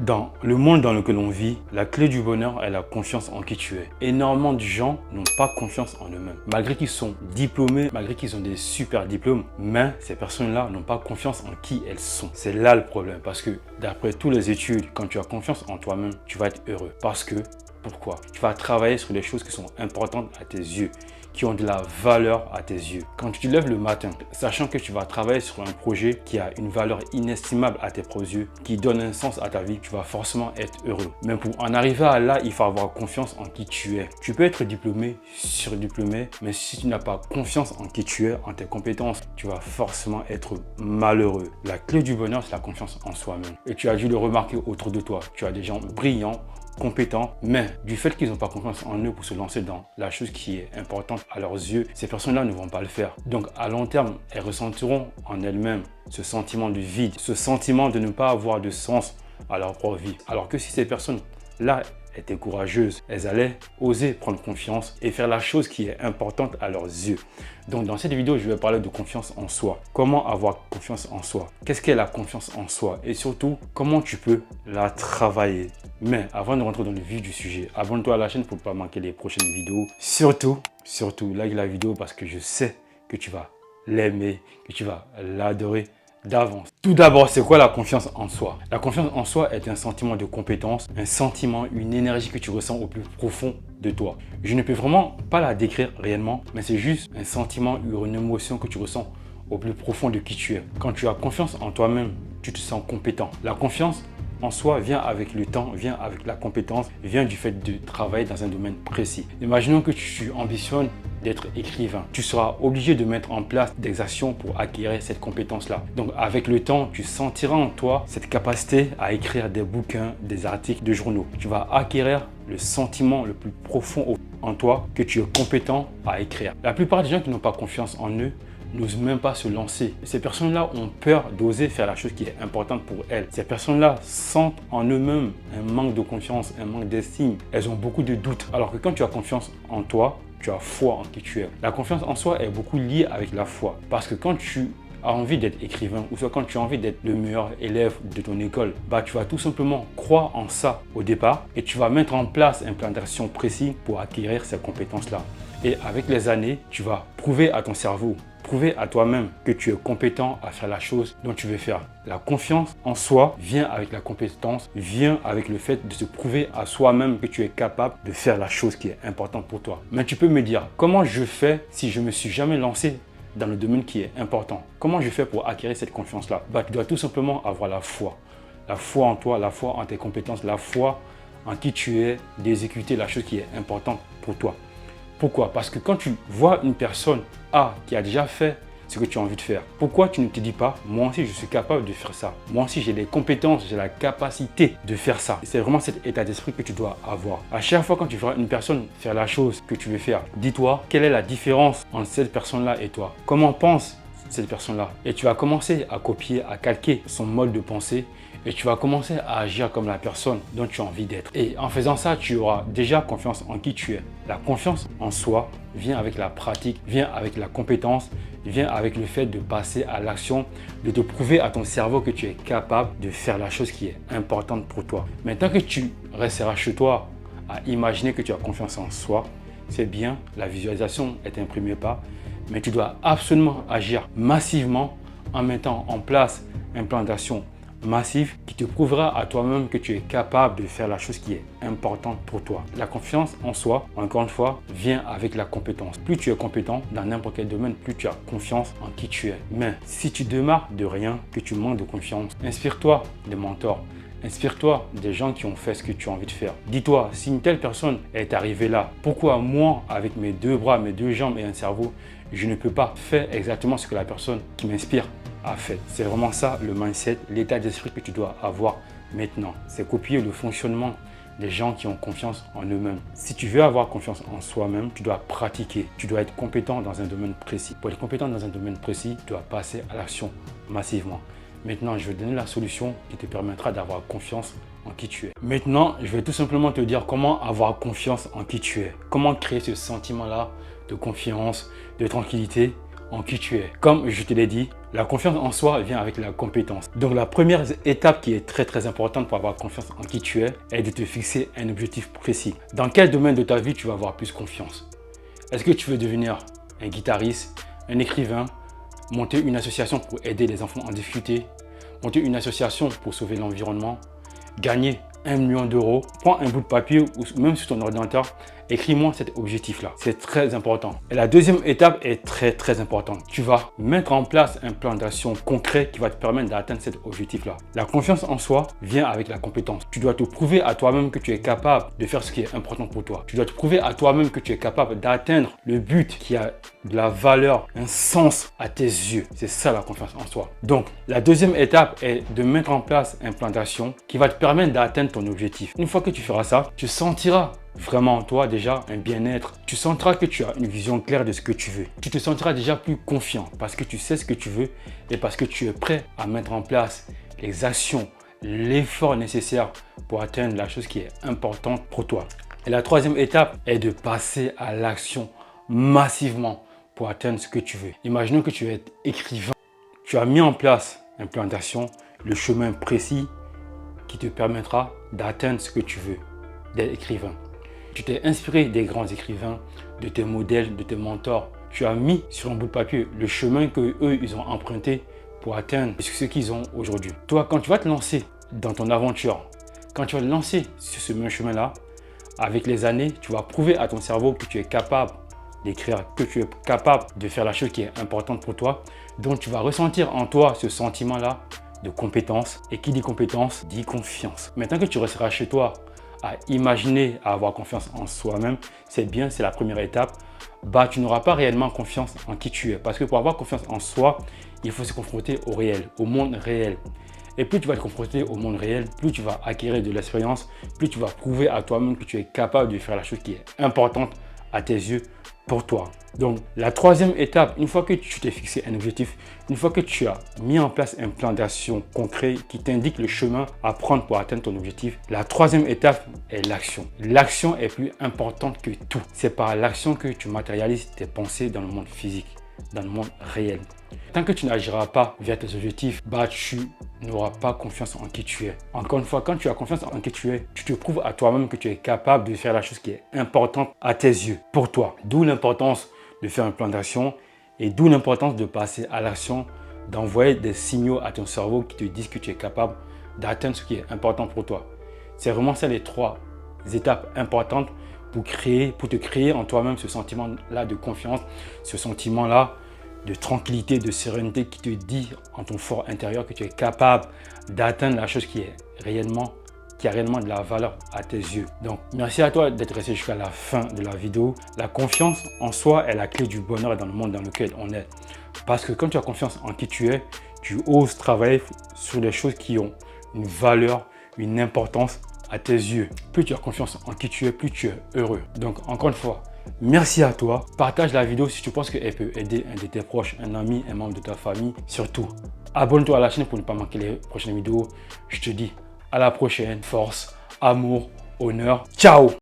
Dans le monde dans lequel on vit, la clé du bonheur est la confiance en qui tu es. Énormément de gens n'ont pas confiance en eux-mêmes. Malgré qu'ils sont diplômés, malgré qu'ils ont des super diplômes, mais ces personnes-là n'ont pas confiance en qui elles sont. C'est là le problème parce que d'après toutes les études, quand tu as confiance en toi-même, tu vas être heureux. Parce que, pourquoi? Tu vas travailler sur les choses qui sont importantes à tes yeux, qui ont de la valeur à tes yeux. Quand tu te lèves le matin, sachant que tu vas travailler sur un projet qui a une valeur inestimable à tes propres yeux, qui donne un sens à ta vie, tu vas forcément être heureux. Mais pour en arriver à là, il faut avoir confiance en qui tu es. Tu peux être diplômé, surdiplômé, mais si tu n'as pas confiance en qui tu es, en tes compétences, tu vas forcément être malheureux. La clé du bonheur, c'est la confiance en soi-même. Et tu as dû le remarquer autour de toi. Tu as des gens brillants, compétents, mais du fait qu'ils n'ont pas confiance en eux pour se lancer dans la chose qui est importante à leurs yeux, ces personnes-là ne vont pas le faire. Donc à long terme, elles ressentiront en elles-mêmes ce sentiment de vide, ce sentiment de ne pas avoir de sens à leur propre vie. Alors que si ces personnes-là étaient courageuses, elles allaient oser prendre confiance et faire la chose qui est importante à leurs yeux. Donc dans cette vidéo, je vais parler de confiance en soi. Comment avoir confiance en soi? Qu'est-ce qu'est la confiance en soi? Et surtout, comment tu peux la travailler? Mais avant de rentrer dans le vif du sujet, abonne-toi à la chaîne pour ne pas manquer les prochaines vidéos. Surtout, like la vidéo parce que je sais que tu vas l'aimer, que tu vas l'adorer d'avance. Tout d'abord, c'est quoi la confiance en soi? La confiance en soi est un sentiment de compétence, un sentiment, une énergie que tu ressens au plus profond de toi. Je ne peux vraiment pas la décrire réellement, mais c'est juste un sentiment ou une émotion que tu ressens au plus profond de qui tu es. Quand tu as confiance en toi-même, tu te sens compétent. La confiance en soi vient avec le temps, vient avec la compétence, vient du fait de travailler dans un domaine précis. Imaginons que tu ambitionnes d'être écrivain. Tu seras obligé de mettre en place des actions pour acquérir cette compétence-là. Donc avec le temps, tu sentiras en toi cette capacité à écrire des bouquins, des articles de journaux. Tu vas acquérir le sentiment le plus profond en toi que tu es compétent à écrire. La plupart des gens qui n'ont pas confiance en eux n'osent même pas se lancer. Ces personnes-là ont peur d'oser faire la chose qui est importante pour elles. Ces personnes-là sentent en eux-mêmes un manque de confiance, un manque d'estime. Elles ont beaucoup de doutes. Alors que quand tu as confiance en toi, tu as foi en qui tu es. La confiance en soi est beaucoup liée avec la foi. Parce que quand tu as envie d'être écrivain ou soit quand tu as envie d'être le meilleur élève de ton école, tu vas tout simplement croire en ça au départ et tu vas mettre en place un plan d'action précis pour acquérir ces compétences-là. Et avec les années, tu vas prouver à ton cerveau, prouver à toi-même que tu es compétent à faire la chose dont tu veux faire. La confiance en soi vient avec la compétence, vient avec le fait de se prouver à soi-même que tu es capable de faire la chose qui est importante pour toi. Mais tu peux me dire, comment je fais si je ne me suis jamais lancé dans le domaine qui est important? Comment je fais pour acquérir cette confiance-là? Tu dois tout simplement avoir la foi. La foi en toi, la foi en tes compétences, la foi en qui tu es, d'exécuter la chose qui est importante pour toi. Pourquoi? Parce que quand tu vois une personne A qui a déjà fait ce que tu as envie de faire, pourquoi tu ne te dis pas, moi aussi je suis capable de faire ça. Moi aussi j'ai les compétences, j'ai la capacité de faire ça. C'est vraiment cet état d'esprit que tu dois avoir. À chaque fois quand tu vois une personne faire la chose que tu veux faire, dis-toi quelle est la différence entre cette personne-là et toi. Comment pense cette personne-là? Et tu vas commencer à copier, à calquer son mode de pensée et tu vas commencer à agir comme la personne dont tu as envie d'être. Et en faisant ça, tu auras déjà confiance en qui tu es. La confiance en soi vient avec la pratique, vient avec la compétence, vient avec le fait de passer à l'action, de te prouver à ton cerveau que tu es capable de faire la chose qui est importante pour toi. Maintenant que tu resteras chez toi à imaginer que tu as confiance en soi, c'est bien, la visualisation est un premier pas, mais tu dois absolument agir massivement en mettant en place un plan d'action massif qui te prouvera à toi-même que tu es capable de faire la chose qui est importante pour toi. La confiance en soi, encore une fois, vient avec la compétence. Plus tu es compétent dans n'importe quel domaine, plus tu as confiance en qui tu es. Mais si tu démarres de rien, que tu manques de confiance, inspire-toi des mentors. Inspire-toi des gens qui ont fait ce que tu as envie de faire. Dis-toi, si une telle personne est arrivée là, pourquoi moi, avec mes deux bras, mes deux jambes et un cerveau, je ne peux pas faire exactement ce que la personne qui m'inspire a fait? C'est vraiment ça le mindset, l'état d'esprit que tu dois avoir maintenant. C'est copier le fonctionnement des gens qui ont confiance en eux-mêmes. Si tu veux avoir confiance en soi-même, tu dois pratiquer. Tu dois être compétent dans un domaine précis. Pour être compétent dans un domaine précis, tu dois passer à l'action massivement. Maintenant, je vais te donner la solution qui te permettra d'avoir confiance en qui tu es. Maintenant, je vais tout simplement te dire comment avoir confiance en qui tu es. Comment créer ce sentiment-là de confiance, de tranquillité en qui tu es. Comme je te l'ai dit, La confiance en soi vient avec la compétence. Donc la première étape qui est très importante pour avoir confiance en qui tu es est de te fixer un objectif précis. Dans quel domaine de ta vie tu vas avoir plus confiance? Est-ce que tu veux devenir un guitariste, un écrivain, monter une association pour aider les enfants en difficulté, monter une association pour sauver l'environnement, gagner 1 million d'euros? Prends un bout de papier ou même sur ton ordinateur, écris-moi cet objectif-là. C'est très important. Et la deuxième étape est très importante. Tu vas mettre en place un plan d'action concret qui va te permettre d'atteindre cet objectif-là. La confiance en soi vient avec la compétence. Tu dois te prouver à toi-même que tu es capable de faire ce qui est important pour toi. Tu dois te prouver à toi-même que tu es capable d'atteindre le but qui a de la valeur, un sens à tes yeux. C'est ça la confiance en soi. Donc, la deuxième étape est de mettre en place un plan d'action qui va te permettre d'atteindre ton objectif. Une fois que tu feras ça, tu sentiras vraiment en toi déjà un bien-être. Tu sentiras que tu as une vision claire de ce que tu veux. Tu te sentiras déjà plus confiant parce que tu sais ce que tu veux et parce que tu es prêt à mettre en place les actions, l'effort nécessaire pour atteindre la chose qui est importante pour toi. Et la troisième étape est de passer à l'action massivement pour atteindre ce que tu veux. Imaginons que tu es écrivain. Tu as mis en place un plan d'action, le chemin précis qui te permettra d'atteindre ce que tu veux, d'être écrivain. Tu t'es inspiré des grands écrivains, de tes modèles, de tes mentors. Tu as mis sur un bout de papier le chemin qu'eux, ils ont emprunté pour atteindre ce qu'ils ont aujourd'hui. Toi, quand tu vas te lancer dans ton aventure, quand tu vas te lancer sur ce même chemin-là, avec les années, tu vas prouver à ton cerveau que tu es capable d'écrire, que tu es capable de faire la chose qui est importante pour toi. Donc, tu vas ressentir en toi ce sentiment-là de compétence. Et qui dit compétence, dit confiance. Maintenant que tu resteras chez toi à imaginer, à avoir confiance en soi-même, c'est bien, c'est la première étape. Tu n'auras pas réellement confiance en qui tu es. Parce que pour avoir confiance en soi, il faut se confronter au réel, au monde réel. Et plus tu vas te confronter au monde réel, plus tu vas acquérir de l'expérience, plus tu vas prouver à toi-même que tu es capable de faire la chose qui est importante à tes yeux pour toi. Donc, la troisième étape, une fois que tu t'es fixé un objectif, une fois que tu as mis en place un plan d'action concret qui t'indique le chemin à prendre pour atteindre ton objectif, la troisième étape est l'action. L'action est plus importante que tout. C'est par l'action que tu matérialises tes pensées dans le monde physique, dans le monde réel. Tant que tu n'agiras pas vers tes objectifs, tu n'auras pas confiance en qui tu es. Encore une fois, quand tu as confiance en qui tu es, tu te prouves à toi-même que tu es capable de faire la chose qui est importante à tes yeux, pour toi. D'où l'importance de faire un plan d'action et d'où l'importance de passer à l'action, d'envoyer des signaux à ton cerveau qui te disent que tu es capable d'atteindre ce qui est important pour toi. C'est vraiment ça les trois étapes importantes pour te créer en toi-même ce sentiment-là de confiance, ce sentiment-là de tranquillité, de sérénité qui te dit en ton fort intérieur que tu es capable d'atteindre la chose qui a réellement de la valeur à tes yeux. Donc, merci à toi d'être resté jusqu'à la fin de la vidéo. La confiance en soi est la clé du bonheur dans le monde dans lequel on est. Parce que quand tu as confiance en qui tu es, tu oses travailler sur des choses qui ont une valeur, une importance à tes yeux. Plus tu as confiance en qui tu es, plus tu es heureux. Donc, encore une fois, merci à toi. Partage la vidéo si tu penses qu'elle peut aider un de tes proches, un ami, un membre de ta famille. Surtout, abonne-toi à la chaîne pour ne pas manquer les prochaines vidéos. Je te dis à la prochaine. Force, amour, honneur. Ciao!